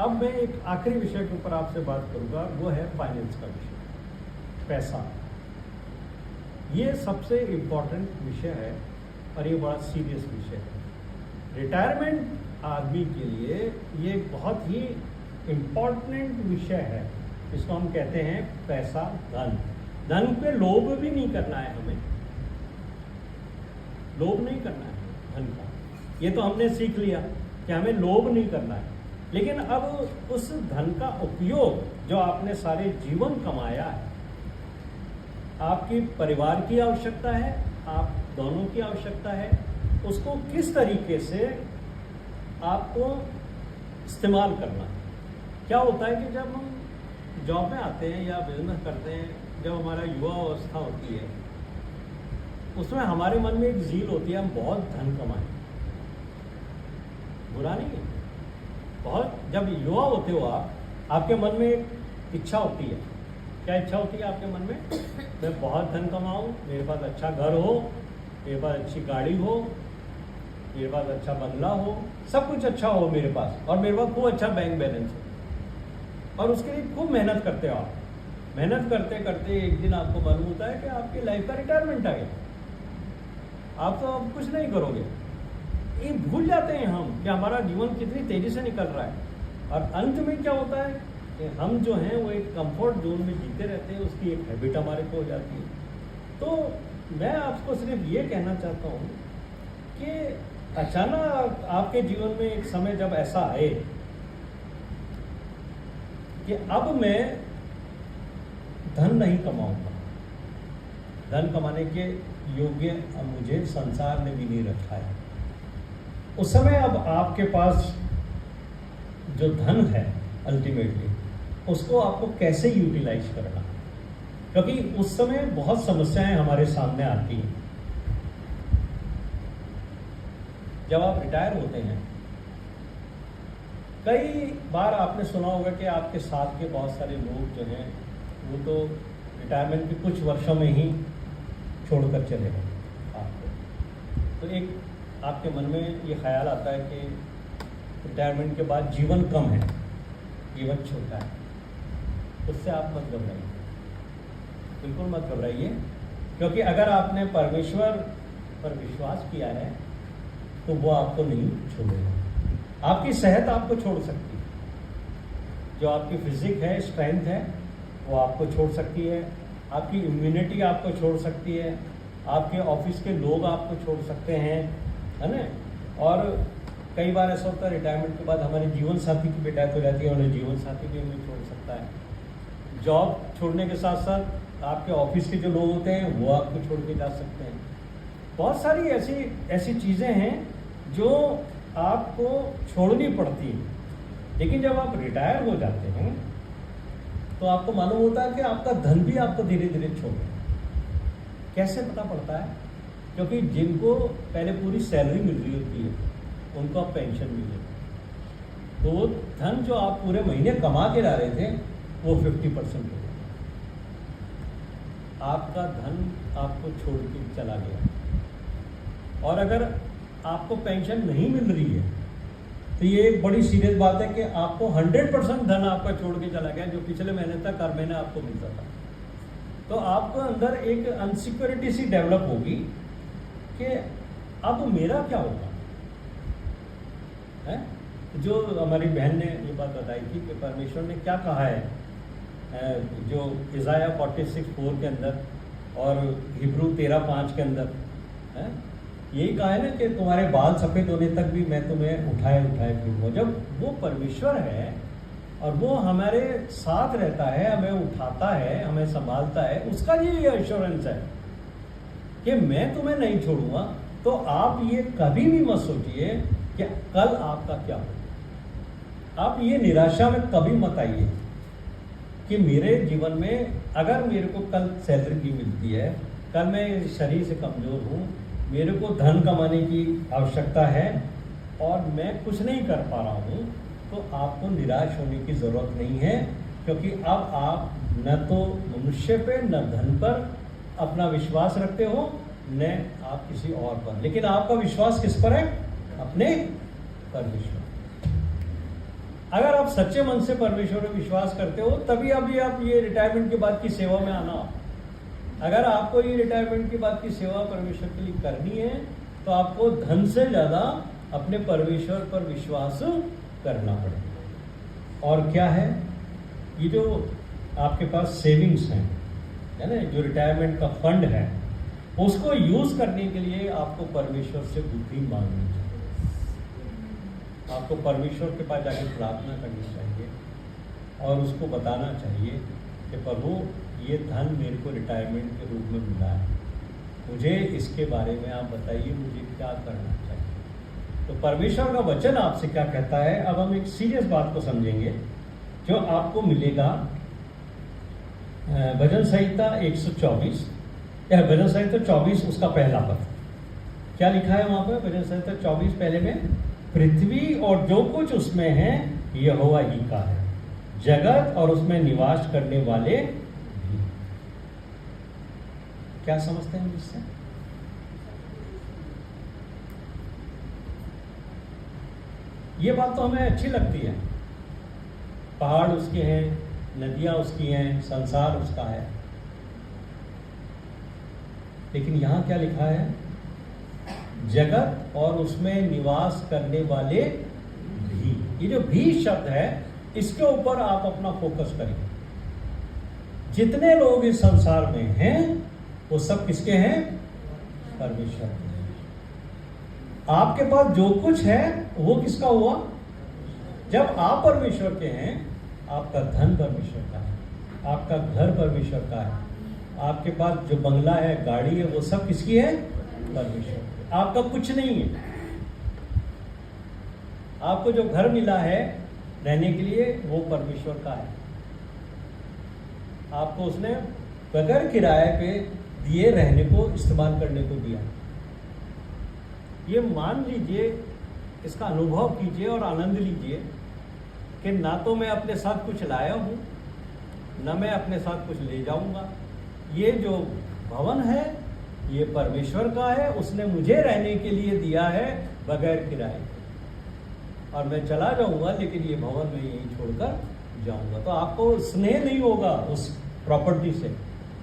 अब मैं एक आखिरी विषय के ऊपर आपसे बात करूंगा, वो है फाइनेंस का विषय, पैसा। ये सबसे इम्पोर्टेंट विषय है और ये बड़ा सीरियस विषय है। रिटायरमेंट आदमी के लिए ये बहुत ही इम्पोर्टेंट विषय है। इसको हम कहते हैं पैसा, धन। धन पे लोभ भी नहीं करना है हमें, लोभ नहीं करना है धन का। ये तो हमने सीख लिया कि हमें लोभ नहीं करना है। लेकिन अब उस धन का उपयोग जो आपने सारे जीवन कमाया है, आपकी परिवार की आवश्यकता है, आप दोनों की आवश्यकता है, उसको किस तरीके से आपको इस्तेमाल करना है। क्या होता है कि जब हम जॉब में आते हैं या बिजनेस करते हैं, जब हमारा युवा अवस्था होती है, उसमें हमारे मन में एक ज़ील होती है, हम बहुत धन कमाएं। बुरा नहीं है, बहुत। जब युवा होते हो आप, आपके मन में एक इच्छा होती है। क्या इच्छा होती है आपके मन में? मैं बहुत धन कमाऊं, मेरे पास अच्छा घर हो, मेरे पास अच्छी गाड़ी हो, मेरे पास अच्छा बंगला हो, सब कुछ अच्छा हो मेरे पास, और मेरे पास खूब अच्छा बैंक बैलेंस हो। और उसके लिए खूब मेहनत करते हो आप। मेहनत करते करते एक दिन आपको मालूम होता है कि आपकी लाइफ का रिटायरमेंट आ गया। आप तो अब कुछ नहीं करोगे। ये भूल जाते हैं हम कि हमारा जीवन कितनी तेजी से निकल रहा है, और अंत में क्या होता है कि हम जो हैं वो एक कंफर्ट जोन में जीते रहते हैं, उसकी एक हैबिट हमारे को हो जाती है। तो मैं आपको सिर्फ ये कहना चाहता हूँ कि अचानक आपके जीवन में एक समय जब ऐसा आए कि अब मैं धन नहीं कमाऊंगा, धन कमाने के योग्य अब मुझे संसार ने भी नहीं रखा है, उस समय अब आपके पास जो धन है अल्टीमेटली उसको आपको कैसे यूटिलाइज करना, क्योंकि उस समय बहुत समस्याएं हमारे सामने आती हैं। जब आप रिटायर होते हैं, कई बार आपने सुना होगा कि आपके साथ के बहुत सारे लोग जो हैं वो तो रिटायरमेंट के कुछ वर्षों में ही छोड़कर चले गए आपको। तो एक आपके मन में ये ख्याल आता है कि रिटायरमेंट के बाद जीवन कम है, जीवन छोटा है। उससे आप मत घबराइए, बिल्कुल मत घबराइए, क्योंकि अगर आपने परमेश्वर पर विश्वास किया है तो वो आपको नहीं छोड़ेगा। आपकी सेहत आपको छोड़ सकती है, जो आपकी फिजिक है, स्ट्रेंथ है, वो आपको छोड़ सकती है, आपकी इम्यूनिटी आपको छोड़ सकती है, आपके ऑफिस के लोग आपको छोड़ सकते हैं, है ना। और कई बार ऐसा होता है रिटायरमेंट के बाद हमारे जीवन साथी की भी डेथ हो जाती है, उन्हें जीवन साथी भी हमें छोड़ सकता है। जॉब छोड़ने के साथ साथ आपके ऑफिस के जो लोग होते हैं वो आपको छोड़ के जा सकते हैं। बहुत सारी ऐसी चीज़ें हैं जो आपको छोड़नी पड़ती है। लेकिन जब आप रिटायर हो जाते हैं तो आपको मालूम होता है कि आपका धन भी आपको धीरे धीरे छोड़। कैसे पता पड़ता है? क्योंकि जिनको पहले पूरी सैलरी मिल रही होती है उनको अब पेंशन मिले, तो वो धन जो आप पूरे महीने कमा के ला रहे थे वो 50% हो गया। आपका धन आपको छोड़ के चला गया। और अगर आपको पेंशन नहीं मिल रही है तो ये एक बड़ी सीरियस बात है कि आपको 100% धन आपका छोड़ के चला गया, जो पिछले महीने तक हर महीने आपको मिलता था। तो आपको अंदर एक अनसिक्योरिटी सी डेवलप होगी कि अब मेरा क्या होगा, है? जो हमारी बहन ने ये बात बताई थी कि परमेश्वर ने क्या कहा है, जो इज़ाया 46:4 के अंदर और हिब्रू 13:5 के अंदर है, यही कहा है ना कि तुम्हारे बाल सफ़ेद होने तक भी मैं तुम्हें उठाए फिरूंगा। जब वो परमेश्वर है और वो हमारे साथ रहता है, हमें उठाता है, हमें संभालता है, उसका ये एश्योरेंस है कि मैं तुम्हें नहीं छोड़ूंगा। तो आप ये कभी भी मत सोचिए कि कल आपका क्या होगा। आप ये निराशा में कभी मत आइए कि मेरे जीवन में अगर मेरे को कल सैलरी नहीं मिलती है, कल मैं शरीर से कमज़ोर हूँ, मेरे को धन कमाने की आवश्यकता है और मैं कुछ नहीं कर पा रहा हूँ, तो आपको निराश होने की ज़रूरत नहीं है। क्योंकि अब आप न तो मनुष्य पे न धन पर अपना विश्वास रखते हो, न आप किसी और पर, लेकिन आपका विश्वास किस पर है? अपने परमेश्वर। अगर आप सच्चे मन से परमेश्वर में विश्वास करते हो तभी अभी आप ये रिटायरमेंट के बाद की सेवा में आना। अगर आपको ये रिटायरमेंट के बाद की सेवा परमेश्वर के लिए करनी है तो आपको धन से ज़्यादा अपने परमेश्वर पर विश्वास करना पड़ेगा। और क्या है, ये जो आपके पास सेविंग्स हैं, है ना, जो रिटायरमेंट का फंड है, उसको यूज करने के लिए आपको परमेश्वर से बुद्धि मांगनी चाहिए। आपको परमेश्वर के पास जाकर प्रार्थना करनी चाहिए और उसको बताना चाहिए कि प्रभु ये धन मेरे को रिटायरमेंट के रूप में मिला है, मुझे इसके बारे में आप बताइए, मुझे क्या करना चाहिए। तो परमेश्वर का वचन आपसे क्या कहता है। अब हम एक सीरियस बात को समझेंगे जो आपको मिलेगा भजन संहिता 124 या भजन संहिता 24 उसका पहला पद। क्या लिखा है वहां पर भजन संहिता 24 पहले में, पृथ्वी और जो कुछ उसमें है यहोवा ही का है, जगत और उसमें निवास करने वाले भी। क्या समझते हैं इससे? ये बात तो हमें अच्छी लगती है, पहाड़ उसके हैं, नदियां उसकी हैं, संसार उसका है, लेकिन यहां क्या लिखा है, जगत और उसमें निवास करने वाले भी। ये जो भी शब्द है इसके ऊपर आप अपना फोकस करिए। जितने लोग इस संसार में हैं वो सब किसके हैं? परमेश्वर के। आपके पास जो कुछ है वो किसका हुआ? जब आप परमेश्वर के हैं, आपका धन परमेश्वर का है, आपका घर परमेश्वर का है, आपके पास जो बंगला है, गाड़ी है, वो सब किसकी है? परमेश्वर। आपका कुछ नहीं है। आपको जो घर मिला है रहने के लिए वो परमेश्वर का है। आपको उसने बगैर किराए पे दिए रहने को, इस्तेमाल करने को दिया। ये मान लीजिए, इसका अनुभव कीजिए और आनंद लीजिए कि ना तो मैं अपने साथ कुछ लाया हूं, ना मैं अपने साथ कुछ ले जाऊंगा। ये जो भवन है ये परमेश्वर का है, उसने मुझे रहने के लिए दिया है बगैर किराए, और मैं चला जाऊंगा लेकिन ये भवन मैं यहीं छोड़कर जाऊंगा। तो आपको स्नेह नहीं होगा उस प्रॉपर्टी से,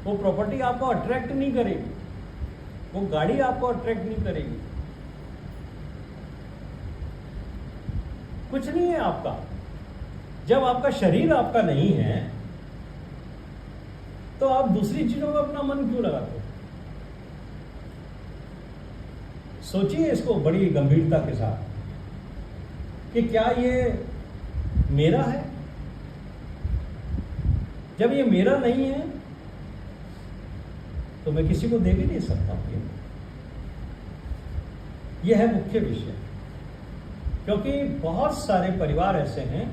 वो प्रॉपर्टी आपको अट्रैक्ट नहीं करेगी, वो गाड़ी आपको अट्रैक्ट नहीं करेगी, कुछ नहीं है आपका। जब आपका शरीर आपका नहीं है तो आप दूसरी चीजों में अपना मन क्यों लगाते हो? सोचिए इसको बड़ी गंभीरता के साथ कि क्या ये मेरा है? जब ये मेरा नहीं है तो मैं किसी को दे भी नहीं सकता। यह है मुख्य विषय, क्योंकि बहुत सारे परिवार ऐसे हैं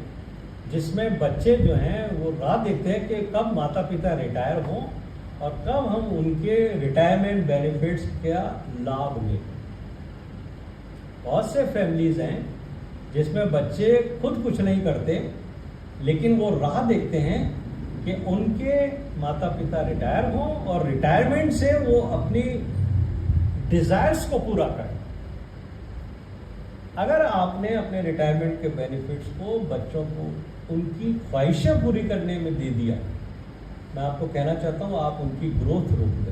जिसमें बच्चे जो हैं वो राह देखते हैं कि कब माता पिता रिटायर हों और कब हम उनके रिटायरमेंट बेनिफिट्स का लाभ लें। बहुत से फैमिलीज हैं जिसमें बच्चे खुद कुछ नहीं करते, लेकिन वो राह देखते हैं कि उनके माता पिता रिटायर हों और रिटायरमेंट से वो अपनी डिजायर्स को पूरा करें। अगर आपने अपने रिटायरमेंट के बेनिफिट्स को बच्चों को उनकी ख्वाहिशें पूरी करने में दे दिया, मैं आपको कहना चाहता हूं आप उनकी ग्रोथ रोक देंगे।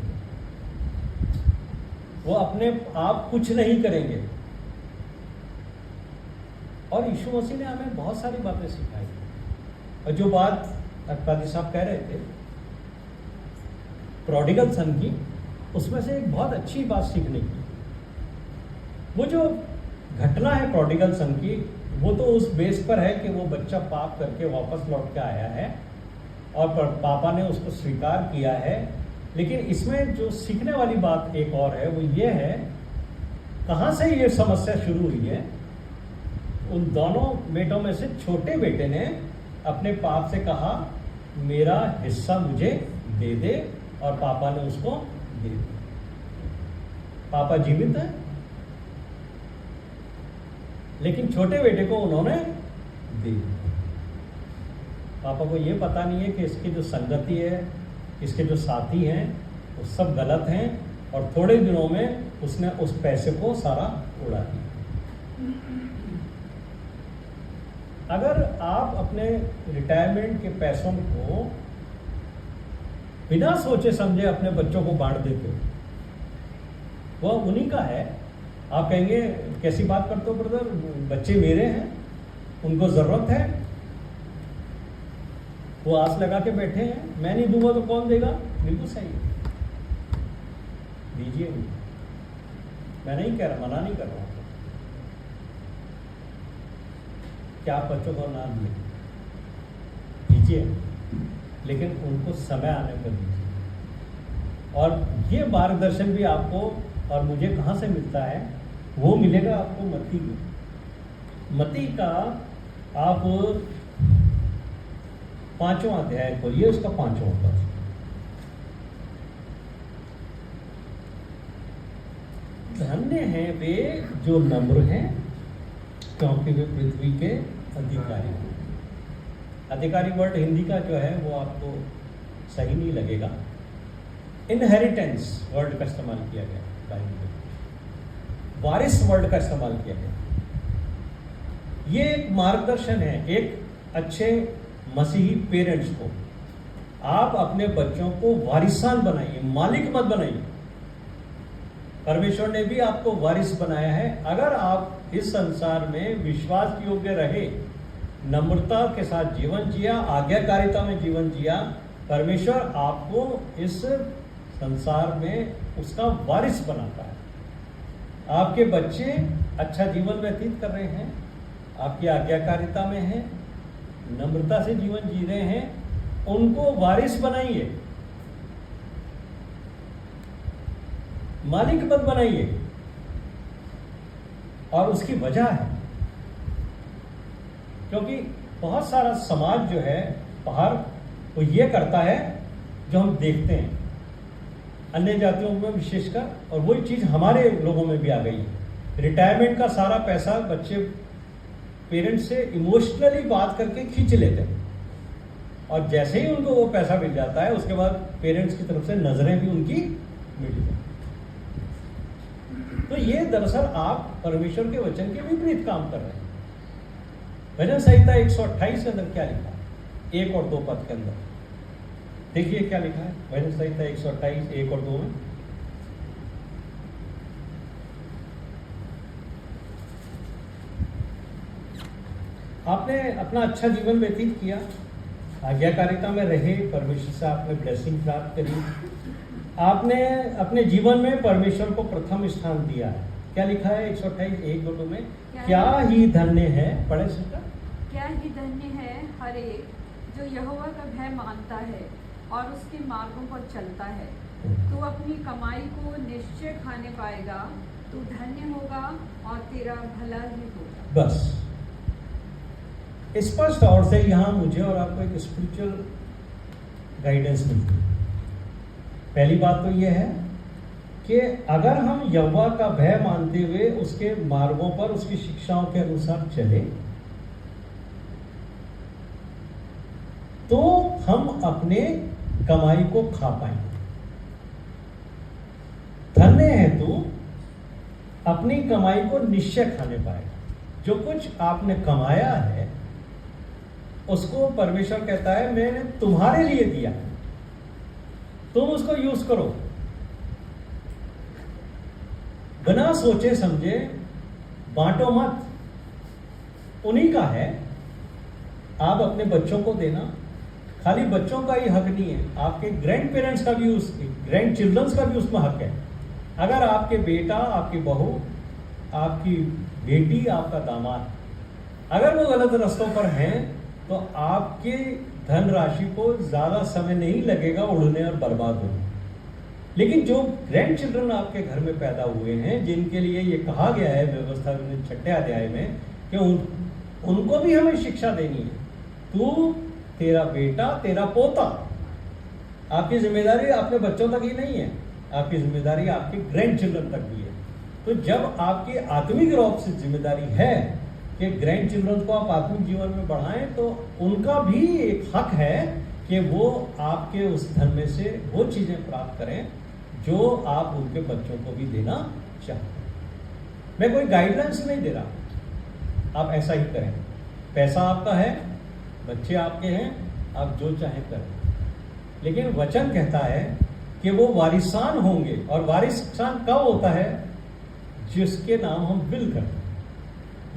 वो अपने आप कुछ नहीं करेंगे। और यीशु मसीह ने हमें बहुत सारी बातें सिखाई। और जो बात अक्कादी साहब कह रहे थे प्रोडिगल सन की, उसमें से एक बहुत अच्छी बात सीखने की। वो जो घटना है प्रोडिगल सन की, वो तो उस बेस पर है कि वो बच्चा पाप करके वापस लौट के आया है और पापा ने उसको स्वीकार किया है। लेकिन इसमें जो सीखने वाली बात एक और है, वो ये है कहाँ से ये समस्या शुरू हुई है। उन दोनों बेटों में से छोटे बेटे ने अपने पाप से कहा मेरा हिस्सा मुझे दे दे, और पापा ने उसको दे दिया। पापा जीवित है, लेकिन छोटे बेटे को उन्होंने दे दिया। पापा को ये पता नहीं है कि इसकी जो संगति है, इसके जो साथी हैं, वो सब गलत हैं, और थोड़े दिनों में उसने उस पैसे को सारा उड़ा दिया। अगर आप अपने रिटायरमेंट के पैसों को बिना सोचे समझे अपने बच्चों को बांट देते हो, वह उन्हीं का है। आप कहेंगे कैसी बात करते हो ब्रदर, बच्चे मेरे हैं, उनको जरूरत है, वो आस लगा के बैठे हैं, मैं नहीं दूंगा तो कौन देगा? बिल्कुल सही है, दीजिए उनको। मैं नहीं कह रहा, मना नहीं कर रहा हूं कि आप बच्चों को ना दीजिए, लेकिन उनको समय आने पर दीजिए। और ये मार्गदर्शन भी आपको और मुझे कहाँ से मिलता है? वो मिलेगा आपको मत्ती में। मत्ती का आप 5वां अध्याय खोलिए, उसका 5वां पद। धन्य हैं वे जो नम्र हैं, क्योंकि वे पृथ्वी के अधिकारी हैं। अधिकारी वर्ड हिंदी का जो है वो आपको सही नहीं लगेगा, इनहेरिटेंस वर्ड का इस्तेमाल किया गया बाइबल में, वारिस वर्ड का इस्तेमाल किया गया। ये एक मार्गदर्शन है एक अच्छे मसीही पेरेंट्स को। आप अपने बच्चों को वारिसान बनाइए, मालिक मत बनाइए। परमेश्वर ने भी आपको वारिस बनाया है। अगर आप इस संसार में विश्वास योग्य रहे, नम्रता के साथ जीवन जिया, आज्ञाकारिता में जीवन जिया, परमेश्वर आपको इस संसार में उसका वारिस बनाता है। आपके बच्चे अच्छा जीवन व्यतीत कर रहे हैं, आपकी आज्ञाकारिता में हैं, नम्रता से जीवन जी रहे हैं, उनको वारिस बनाइए, मालिक मत बनाइए। और उसकी वजह है क्योंकि बहुत सारा समाज जो है बाहर वो ये करता है जो हम देखते हैं अन्य जातियों में विशेषकर, और वही चीज हमारे लोगों में भी आ गई है। रिटायरमेंट का सारा पैसा बच्चे पेरेंट्स से इमोशनली बात करके खींच लेते हैं, और जैसे ही उनको वो पैसा मिल जाता है उसके बाद पेरेंट्स की तरफ से नजरें भी उनकी मिट जाती हैं। तो ये दरअसल आप परमेश्वर के वचन के विपरीत काम कर रहे हैं। भजन संहिता 128 के अंदर क्या लिखा है? 1 और 2 पद के अंदर देखिए क्या लिखा है। भजन संहिता 128 1 और 2 में आपने अपना अच्छा जीवन व्यतीत किया, आज्ञाकारिता में रहे, परमेश्वर से आपने ब्लेसिंग प्राप्त करी, आपने अपने जीवन में परमेश्वर को प्रथम स्थान दिया है। क्या लिखा है 128 1 और 2 में? क्या ही धन्य है, पढ़े सुनकर, क्या ही धन्य है हर एक जो यहोवा का भय मानता है और उसके मार्गों पर चलता है। तू अपनी कमाई को निश्चय खाने पाएगा, तू धन्य होगा और तेरा भला ही होगा। बस स्पष्ट तौर से यहाँ मुझे और आपको एक स्पिरिचुअल गाइडेंस मिलती है। पहली बात तो यह है कि अगर हम यहोवा का भय मानते हुए उसके मार्गों पर उसकी शिक्षाओं के अनुसार चले तो हम अपने कमाई को खा पाएंगे। धन्य है तू अपनी कमाई को निश्चय खाने पाएगा। जो कुछ आपने कमाया है उसको परमेश्वर कहता है मैंने तुम्हारे लिए दिया, तुम उसको यूज करो, बिना सोचे समझे बांटो मत, उन्हीं का है। आप अपने बच्चों को देना, खाली बच्चों का ही हक नहीं है, आपके ग्रैंड पेरेंट्स का भी, उस ग्रैंड चिल्ड्रंस का भी उसमें हक है। अगर आपके बेटा, आपकी बहू, आपकी बेटी, आपका दामाद अगर वो गलत रास्तों पर हैं तो आपके धनराशि को ज्यादा समय नहीं लगेगा उड़ने और बर्बाद होने। लेकिन जो ग्रैंड चिल्ड्रन आपके घर में पैदा हुए हैं, जिनके लिए ये कहा गया है व्यवस्था में 6 अध्याय में कि उनको भी हमें शिक्षा देनी है। तू, तेरा बेटा, तेरा पोता, आपकी जिम्मेदारी अपने बच्चों तक ही नहीं है, आपकी जिम्मेदारी आपके ग्रैंड चिल्ड्रन तक भी है। तो जब आपकी आत्मिक रूप से जिम्मेदारी है कि ग्रैंड चिल्ड्रन को आप आत्मिक जीवन में बढ़ाएं, तो उनका भी एक हक है कि वो आपके उस धन में से वो चीजें प्राप्त करें जो आप उनके बच्चों को भी देना चाहते हैं। मैं कोई गाइडलाइंस नहीं दे रहा, आप ऐसा ही करें। पैसा आपका है, बच्चे आपके हैं, आप जो चाहे करें। लेकिन वचन कहता है कि वो वारिसान होंगे, और वारिसान कब होता है? जिसके नाम हम विल करते हैं।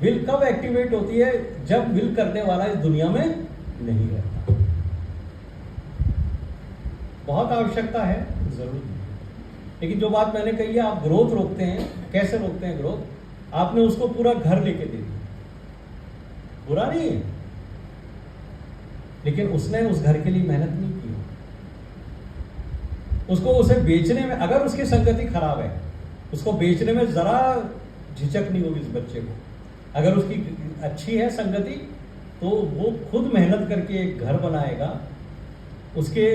विल कब एक्टिवेट होती है? जब विल करने वाला इस दुनिया में नहीं रहता। बहुत आवश्यकता है, जरूर नहीं। लेकिन जो बात मैंने कही है, आप ग्रोथ रोकते हैं। कैसे रोकते हैं ग्रोथ? आपने उसको पूरा घर लेके दे दिया, बुरा नहीं है, लेकिन उसने उस घर के लिए मेहनत नहीं की। उसको उसे बेचने में, अगर उसकी संगति खराब है, उसको बेचने में जरा झिझक नहीं होगी इस बच्चे को। अगर उसकी अच्छी है संगति, तो वो खुद मेहनत करके एक घर बनाएगा, उसके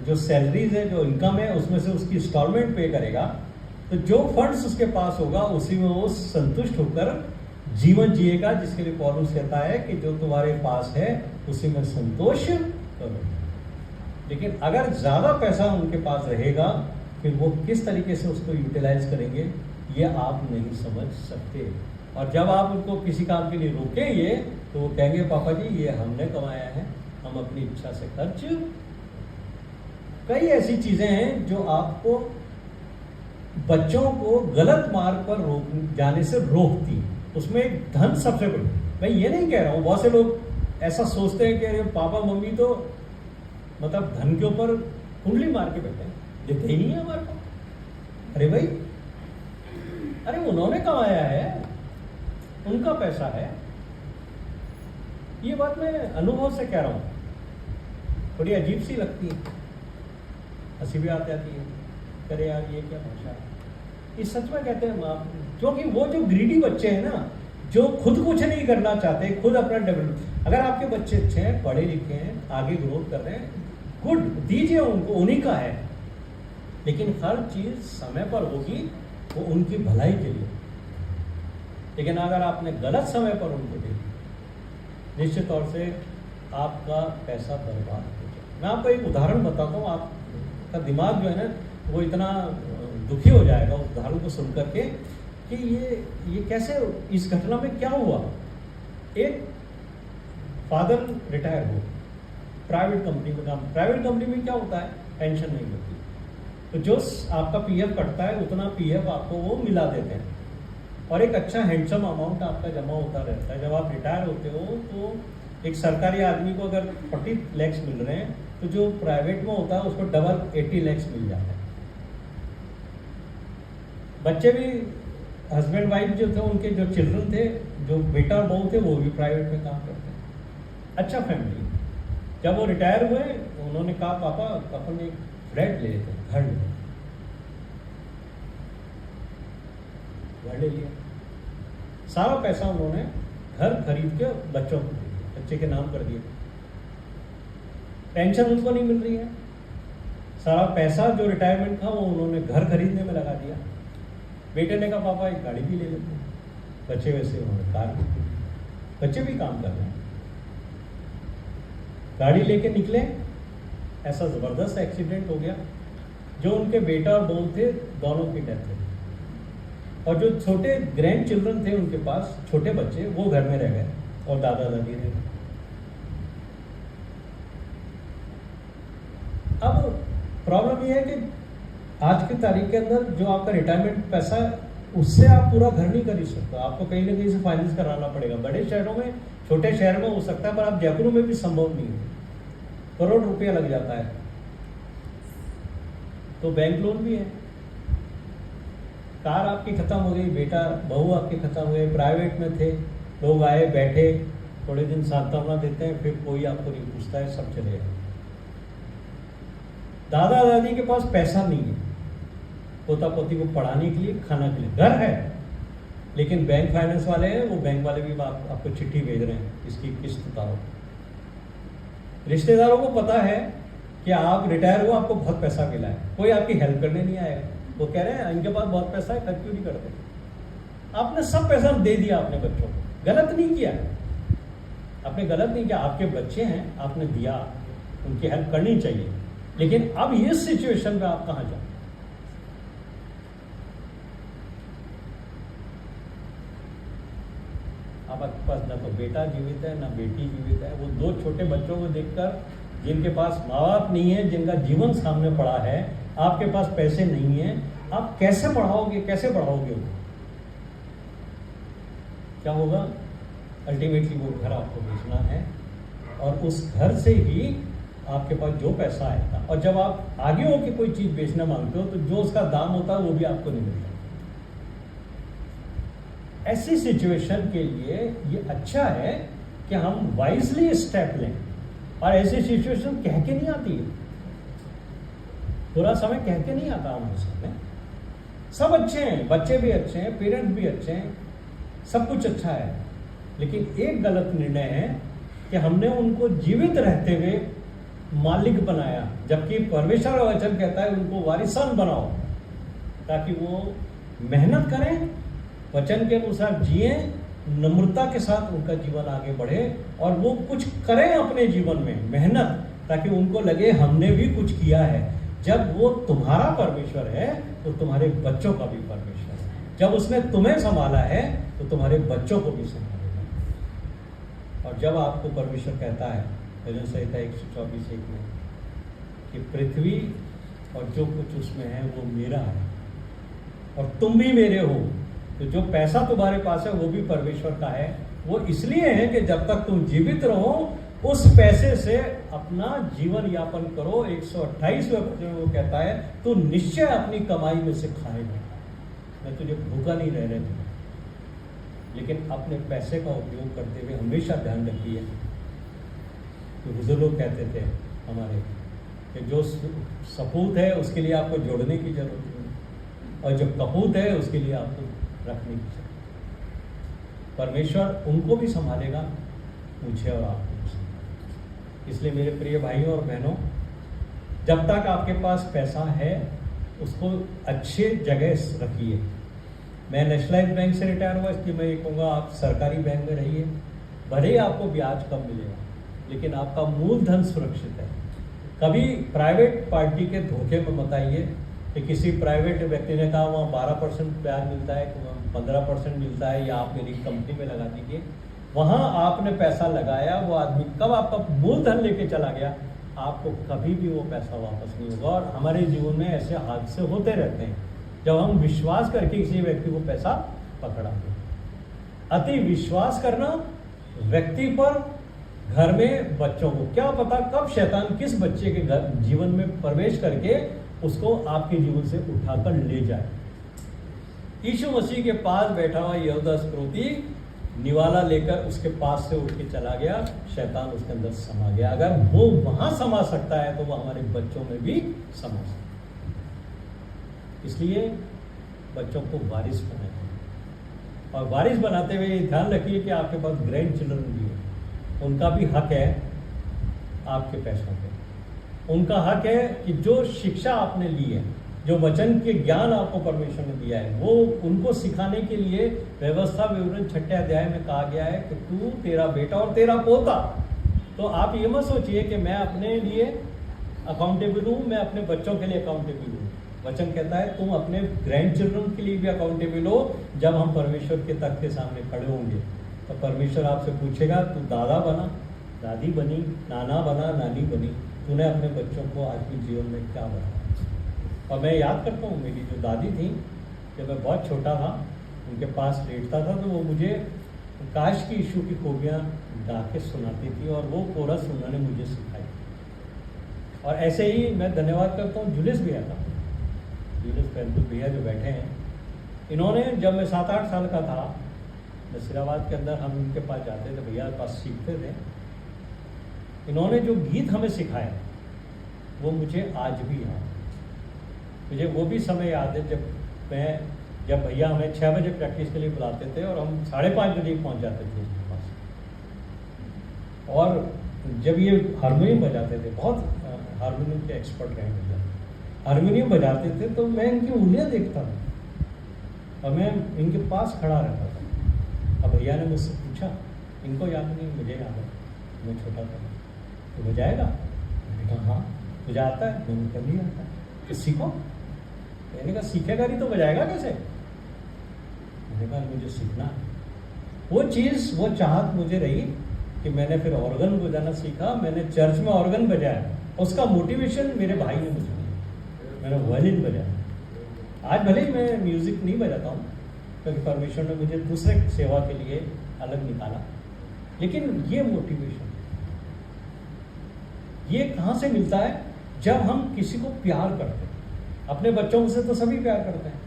जो सैलरीज है, जो इनकम है, उसमें से उसकी इंस्टॉलमेंट पे करेगा। तो जो फंड्स उसके पास होगा, उसी में वो संतुष्ट होकर जीवन जिएगा, जिसके लिए पौलुस कहता है कि जो तुम्हारे पास है उसी में संतोष करो। लेकिन अगर ज्यादा पैसा उनके पास रहेगा, फिर वो किस तरीके से उसको यूटिलाइज करेंगे, ये आप नहीं समझ सकते। और जब आप उनको किसी काम के लिए रोकेंगे, तो वो कहेंगे पापा जी ये हमने कमाया है, हम अपनी इच्छा से खर्च। कई ऐसी चीजें हैं जो आपको, बच्चों को गलत मार्ग पर जाने से रोकती है। उसमें एक धन सबसे बड़ी। मैं ये नहीं कह रहा हूं, बहुत से लोग ऐसा सोचते हैं कि अरे पापा मम्मी तो मतलब धन के ऊपर कुंडली मार के बैठे हैं, देते ही नहीं है हमारे को। अरे भाई, अरे उन्होंने कमाया है, उनका पैसा है। ये बात मैं अनुभव से कह रहा हूं। थोड़ी अजीब सी लगती है, हंसी भी आती है, करे यार ये क्या भाषा है। ये सच में कहते हैं माँ, क्योंकि वो जो ग्रीडी बच्चे हैं ना, जो खुद कुछ नहीं करना चाहते, खुद अपना डेवलप। अगर आपके बच्चे अच्छे हैं, पढ़े लिखे हैं, आगे ग्रोथ कर रहे हैं, गुड, दीजिए उनको, उन्हीं का है। लेकिन हर चीज समय पर होगी, वो उनकी भलाई के लिए। लेकिन अगर आपने गलत समय पर उनको दे दिया, निश्चित तौर से आपका पैसा बर्बाद हो जाए। मैं आपको एक उदाहरण बताता हूँ, आपका दिमाग जो है ना, वो इतना दुखी हो जाएगा उस उदाहरण को सुन करके कि ये कैसे, इस घटना में क्या हुआ। एक फादर रिटायर हुए, प्राइवेट कंपनी में काम। प्राइवेट कंपनी में क्या होता है, पेंशन नहीं मिलती, तो जो आपका पीएफ कटता है उतना पीएफ आपको वो मिला देते हैं, और एक अच्छा हैंडसम अमाउंट आपका जमा होता रहता है। जब आप रिटायर होते हो, तो एक सरकारी आदमी को अगर 40 लाख मिल रहे हैं, तो जो प्राइवेट में होता है उसको डबल 80 लाख मिल जाता है। बच्चे भी, हस्बैंड वाइफ जो थे, उनके जो चिल्ड्रन थे, जो बेटा और बहू थे, वो भी प्राइवेट में काम करते हैं। अच्छा फैमिली। जब वो रिटायर हुए, उन्होंने कहा पापा अपन एक फ्लैट ले लेते हैं, घर ले लिया। सारा पैसा उन्होंने घर खरीद के बच्चों को दे दिया, बच्चे के नाम कर दिया। पेंशन उनको नहीं मिल रही है, सारा पैसा जो रिटायरमेंट था वो उन्होंने घर खरीदने में लगा दिया। बेटे ने कहा पापा एक गाड़ी भी ले लेते हैं, बच्चे वैसे उन्होंने कार भी ली। बच्चे भी काम कर रहे हैं, गाड़ी लेके निकले, ऐसा जबरदस्त एक्सीडेंट हो गया, जो उनके बेटा और बहू थे, दोनों की डेथ हो गई। और जो छोटे ग्रैंड चिल्ड्रन थे उनके पास, छोटे बच्चे, वो घर में रह गए और दादा दादी रह गए। अब प्रॉब्लम यह है कि आज की तारीख के अंदर जो आपका रिटायरमेंट पैसा है, उससे आप पूरा घर नहीं खरीद सकते, आपको कहीं ना कहीं से फाइनेंस कराना पड़ेगा। बड़े शहरों में, छोटे शहर में हो सकता है, पर आप जयपुर में भी संभव नहीं है, करोड़ रुपया लग जाता है। तो बैंक लोन भी है, कार आपकी खत्म हो गई, बेटा बहू आपके खत्म हो गए, प्राइवेट में थे, लोग आए बैठे, थोड़े दिन सांत्वना देते हैं, फिर कोई आपको नहीं पूछता है, सब चले गए। दादा दादी के पास पैसा नहीं है पोता पोती को पढ़ाने के लिए, खाना के लिए, घर है, लेकिन बैंक फाइनेंस वाले हैं, वो बैंक वाले भी आपको चिट्ठी भेज रहे हैं, इसकी किस्त उतारो। रिश्तेदारों को पता है कि आप रिटायर हो, आपको बहुत पैसा मिला है, कोई आपकी हेल्प करने नहीं आएगा। वो कह रहे हैं इनके पास बहुत पैसा है, खर्च क्यों नहीं करते। आपने सब पैसा दे दिया अपने बच्चों को, गलत नहीं किया, आपने गलत नहीं किया, आपके बच्चे हैं, आपने दिया, उनकी हेल्प करनी चाहिए। लेकिन अब इस सिचुएशन में आप कहां जाओ। आप आपके पास ना तो बेटा जीवित है ना बेटी जीवित है, वो 2 छोटे बच्चों को देखकर, जिनके पास माँ बाप नहीं है, जिनका जीवन सामने पड़ा है, आपके पास पैसे नहीं है, आप कैसे पढ़ाओगे, कैसे पढ़ाओगे वो? क्या होगा? अल्टीमेटली वो घर आपको बेचना है और उस घर से ही आपके पास जो पैसा आएगा, और जब आप आगे हो के कोई चीज बेचना मांगते हो तो जो उसका दाम होता है वो भी आपको नहीं मिलता। ऐसी सिचुएशन के लिए ये अच्छा है कि हम वाइजली स्टेप लें, और ऐसी सिचुएशन कह के नहीं आती है, पूरा समय कह के नहीं आता हमारे सामने। सब अच्छे हैं, बच्चे भी अच्छे हैं, पेरेंट्स भी अच्छे हैं, सब कुछ अच्छा है, लेकिन एक गलत निर्णय है कि हमने उनको जीवित रहते हुए मालिक बनाया, जबकि परमेश्वर का वचन कहता है उनको वारिसन बनाओ, ताकि वो मेहनत करें, वचन के अनुसार जिए, नम्रता के साथ उनका जीवन आगे बढ़े, और वो कुछ करें अपने जीवन में मेहनत, ताकि उनको लगे हमने भी कुछ किया है। जब वो तुम्हारा परमेश्वर है तो तुम्हारे बच्चों का भी परमेश्वर है। जब उसने तुम्हें संभाला है तो तुम्हारे बच्चों को भी संभालेगा। और जब आपको परमेश्वर कहता है भजन संहिता 124:1 में कि पृथ्वी और जो कुछ उसमें है वो मेरा है और तुम भी मेरे हो, तो जो पैसा तुम्हारे पास है वो भी परमेश्वर का है। वो इसलिए है कि जब तक तुम जीवित रहो उस पैसे से अपना जीवन यापन करो। 128वें वचन में वो कहता है तू निश्चय अपनी कमाई में से खाएगा, मैं तुझे भूखा नहीं रहने दूंगा। लेकिन अपने पैसे का उपयोग करते हुए हमेशा ध्यान रखिए कि बुजुर्ग लोग कहते थे हमारे कि जो सपूत है उसके लिए आपको जोड़ने की जरूरत नहीं, और जो कपूत है उसके लिए आपको रखने की जरूरत। परमेश्वर उनको भी संभालेगा, मुझे और आपको। इसलिए मेरे प्रिय भाइयों और बहनों, जब तक आपके पास पैसा है उसको अच्छे जगह रखिए। मैं नेशनलाइज बैंक से रिटायर हुआ, इसलिए मैं ये कहूँगा आप सरकारी बैंक में रहिए। भले ही आपको ब्याज कम मिलेगा, लेकिन आपका मूलधन सुरक्षित है। कभी प्राइवेट पार्टी के धोखे में मत आइए कि किसी प्राइवेट व्यक्ति ने कहा वहाँ 12% ब्याज मिलता है, 15% मिलता है, या आप मेरी कंपनी में लगा दीजिए। वहाँ आपने पैसा लगाया, वो आदमी कब आपका मूलधन लेके चला गया, आपको कभी भी वो पैसा वापस नहीं होगा। और हमारे जीवन में ऐसे हादसे होते रहते हैं जब हम विश्वास करके किसी व्यक्ति को पैसा पकड़ाते। अति विश्वास करना व्यक्ति पर, घर में बच्चों को, क्या पता कब शैतान किस बच्चे के घर जीवन में प्रवेश करके उसको आपके जीवन से उठाकर ले जाए। यीशु मसीह के पास बैठा हुआ यहूदा इस्करियोती निवाला लेकर उसके पास से उठ के चला गया, शैतान उसके अंदर समा गया। अगर वो वहां समा सकता है तो वो हमारे बच्चों में भी समा सकता है। इसलिए बच्चों को वारिस बनाए, और वारिस बनाते हुए ध्यान रखिए कि आपके पास ग्रैंड चिल्ड्रन भी है, उनका भी हक है आपके पैसों पे। उनका हक है कि जो शिक्षा आपने ली है, जो वचन के ज्ञान आपको परमेश्वर ने दिया है, वो उनको सिखाने के लिए व्यवस्था विवरण 6 अध्याय में कहा गया है कि तू, तेरा बेटा और तेरा पोता। तो आप ये मत सोचिए कि मैं अपने लिए अकाउंटेबल हूँ, मैं अपने बच्चों के लिए अकाउंटेबल हूँ। वचन कहता है तुम अपने ग्रैंड चिल्ड्रन के लिए भी अकाउंटेबल हो। जब हम परमेश्वर के तख्त के सामने खड़े होंगे तो परमेश्वर आपसे पूछेगा तू दादा बना, दादी बनी, नाना बना, नानी बनी, तूने अपने बच्चों को आज के जीवन में क्या बनाया। और मैं याद करता हूँ मेरी जो दादी थी, जब मैं बहुत छोटा था उनके पास लेटता था तो वो मुझे काश की यीशु की खूबियाँ गा के सुनाती थी, और वो कोरस उन्होंने मुझे सिखाई। और ऐसे ही मैं धन्यवाद करता हूँ जुलिस भैया का, जुलिस पैंतु भैया जो बैठे हैं। इन्होंने, जब मैं 7-8 साल का था, नसीराबाद के अंदर हम इनके पास जाते थे, भैया के पास सीखते थे। इन्होंने जो गीत हमें सिखाया वो मुझे आज भी याद है। मुझे वो भी समय याद है जब भैया हमें 6 बजे प्रैक्टिस के लिए बुलाते थे और हम 5:30 बजे पहुंच जाते थे उनके पास। और जब ये हारमोनियम बजाते थे, बहुत हारमोनियम के एक्सपर्ट रहे भैया, हारमोनियम बजाते थे तो मैं इनकी उंगलियां देखता था और मैं इनके पास खड़ा रहता था। अब भैया ने मुझसे पूछा, इनको याद नहीं, मुझे याद है, मैं छोटा था, तो बजाएगा? मैंने कहा हाँ। मुझे आता है? मैंने कहा नहीं आता। तो सीखो। मैंने कहा सीखेगा नहीं तो बजाएगा कैसे? मैंने कहा मुझे सीखना है। वो चीज़, वो चाहत मुझे रही कि मैंने फिर ऑर्गन बजाना सीखा, मैंने चर्च में ऑर्गन बजाया। उसका मोटिवेशन मेरे भाई ने मुझे दिया, मैंने वायलिन बजाया। आज भले ही मैं म्यूज़िक नहीं बजाता हूँ क्योंकि परमेश्वर ने मुझे दूसरे सेवा के लिए अलग निकाला, लेकिन ये मोटिवेशन ये कहाँ से मिलता है? जब हम किसी को प्यार करते हैं। अपने बच्चों से तो सभी प्यार करते हैं,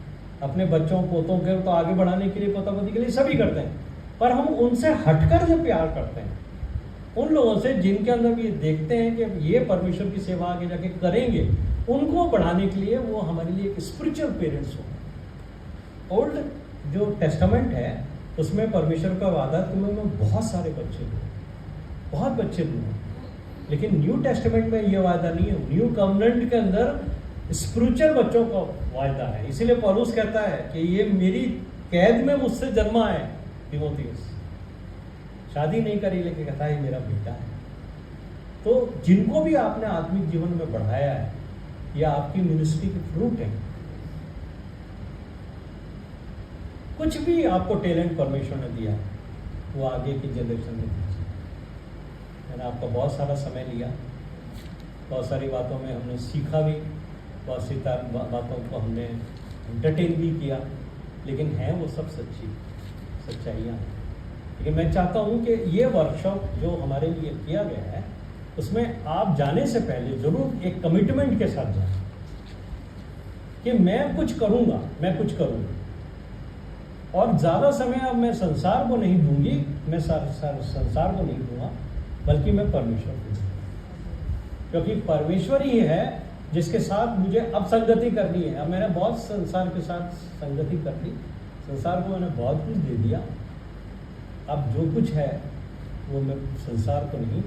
अपने बच्चों पोतों के तो आगे बढ़ाने के लिए, पोता पोती के लिए सभी करते हैं, पर हम उनसे हटकर जो प्यार करते हैं, उन लोगों से जिनके अंदर ये देखते हैं कि ये परमेश्वर की सेवा आगे जाके करेंगे, उनको बढ़ाने के लिए वो हमारे लिए एक स्पिरिचुअल पेरेंट्स हो। ओल्ड जो टेस्टामेंट है उसमें परमेश्वर का वादा कि मैं बहुत सारे बच्चे दूँ, बहुत बच्चे दूँ, लेकिन न्यू टेस्टामेंट में ये वादा नहीं है। न्यू कवनेंट के अंदर स्पिरिचुअल बच्चों का वादा है। इसीलिए पौलुस कहता है कि ये मेरी कैद में मुझसे जन्मा है तीमुथियुस, शादी नहीं करी लेकिन कहता है मेरा बेटा है। तो जिनको भी आपने आत्मिक जीवन में बढ़ाया है, यह आपकी मिनिस्ट्री के फ्रूट है। कुछ भी आपको टैलेंट परमेश्वर ने दिया, वो आगे की जनरेशन में दीजिए। मैंने आपका बहुत सारा समय लिया, बहुत सारी बातों में हमने सीखा भी, बहुत सी बातों को हमने एंटरटेन भी किया, लेकिन हैं वो सब सच्चाइयाँ हैं। लेकिन मैं चाहता हूँ कि ये वर्कशॉप जो हमारे लिए किया गया है, उसमें आप जाने से पहले ज़रूर एक कमिटमेंट के साथ जाएं कि मैं कुछ करूँगा, मैं कुछ करूँगा, और ज़्यादा समय अब मैं संसार को नहीं दूंगी, मैं संसार को नहीं दूंगा, बल्कि मैं परमेश्वर को दूंगा, क्योंकि परमेश्वर ही है जिसके साथ मुझे अब संगति करनी है। अब मैंने बहुत संसार के साथ संगति कर ली, संसार को मैंने बहुत कुछ दे दिया, अब जो कुछ है वो मैं संसार को नहीं,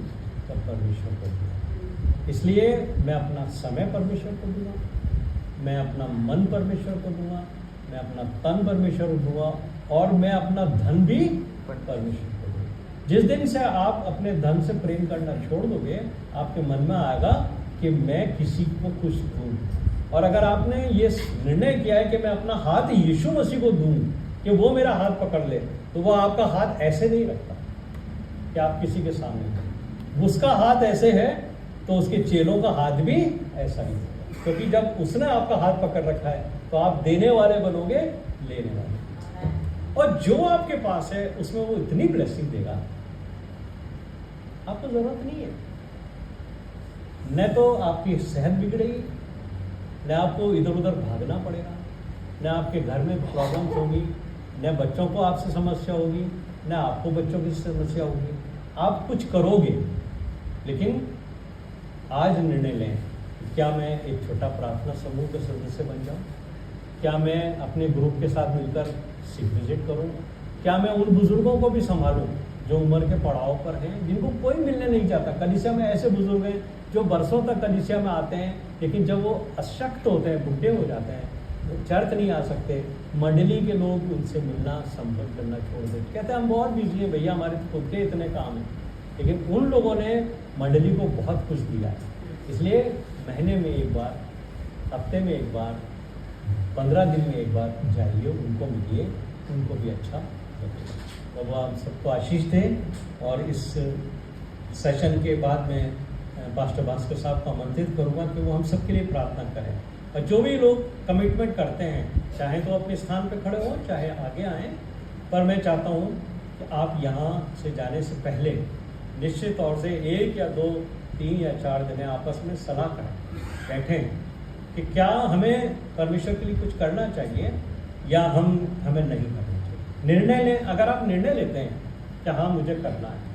तब परमेश्वर को दूंगा। इसलिए मैं अपना समय परमेश्वर को दूंगा, मैं अपना मन परमेश्वर को दूंगा, मैं अपना तन परमेश्वर को दूंगा, और मैं अपना धन भी परमेश्वर को दूंगा। जिस दिन से आप अपने धन से प्रेम करना छोड़ दोगे, आपके मन में आएगा कि मैं किसी को कुछ दूं। और अगर आपने ये निर्णय किया है कि मैं अपना हाथ यीशु मसीह को दूं, कि वो मेरा हाथ पकड़ ले, तो वो आपका हाथ ऐसे नहीं रखता कि आप किसी के सामने करें। उसका हाथ ऐसे है तो उसके चेलों का हाथ भी ऐसा ही होगा, क्योंकि जब उसने आपका हाथ पकड़ रखा है तो आप देने वाले बनोगे, लेने वाले। और जो आपके पास है उसमें वो इतनी ब्लेसिंग देगा, आपको जरूरत नहीं है। न तो आपकी सेहत बिगड़ेगी, न आपको इधर उधर भागना पड़ेगा, न आपके घर में प्रॉब्लम्स होगी, न बच्चों को आपसे समस्या होगी, न आपको बच्चों की समस्या होगी। आप कुछ करोगे, लेकिन आज निर्णय लें, क्या मैं एक छोटा प्रार्थना समूह के सदस्य बन जाऊं? क्या मैं अपने ग्रुप के साथ मिलकर सिक विजिट करूं? क्या मैं उन बुजुर्गों को भी संभालूं जो उम्र के पड़ाव पर हैं, जिनको कोई मिलने नहीं चाहता? कलीसिया में ऐसे बुजुर्ग हैं जो बरसों तक कलीसिया में आते हैं, लेकिन जब वो अशक्त होते हैं, बुढ़े हो जाते हैं, चर्च नहीं आ सकते, मंडली के लोग उनसे मिलना, संपर्क करना छोड़ देते, कहते हैं हम बहुत बिजी हैं भैया, हमारे खुद के इतने काम हैं। लेकिन उन लोगों ने मंडली को बहुत कुछ दिया है। इसलिए महीने में एक बार, हफ्ते में एक बार, 15 दिन में एक बार जाइए, उनको मिलिए, उनको भी अच्छा लगेगा। तो वो आप सबको आशीष दें। और इस सेशन के बाद में पास्टर भास्कर साहब को आमंत्रित करूँगा कि वो हम सबके लिए प्रार्थना करें। और जो भी लोग कमिटमेंट करते हैं, चाहे तो अपने स्थान पर खड़े हों, चाहे आगे आएँ, पर मैं चाहता हूँ कि आप यहाँ से जाने से पहले निश्चित तौर से 1 या 2, 3 या 4 जने आपस में सलाह करें, बैठें कि क्या हमें परमेश्वर के लिए कुछ करना चाहिए या हमें नहीं करना चाहिए। निर्णय लें। अगर आप निर्णय लेते हैं कि हाँ मुझे करना है,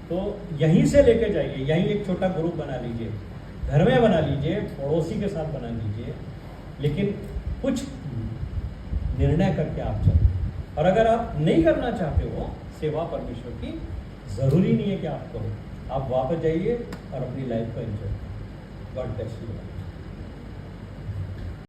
तो यहीं से लेके जाइए। यहीं एक छोटा ग्रुप बना लीजिए, घर में बना लीजिए, पड़ोसी के साथ बना लीजिए, लेकिन कुछ निर्णय करके आप चलें। और अगर आप नहीं करना चाहते हो सेवा परमेश्वर की, ज़रूरी नहीं है कि आप करो, आप वापस जाइए और अपनी लाइफ को एंजॉय करें। God bless you.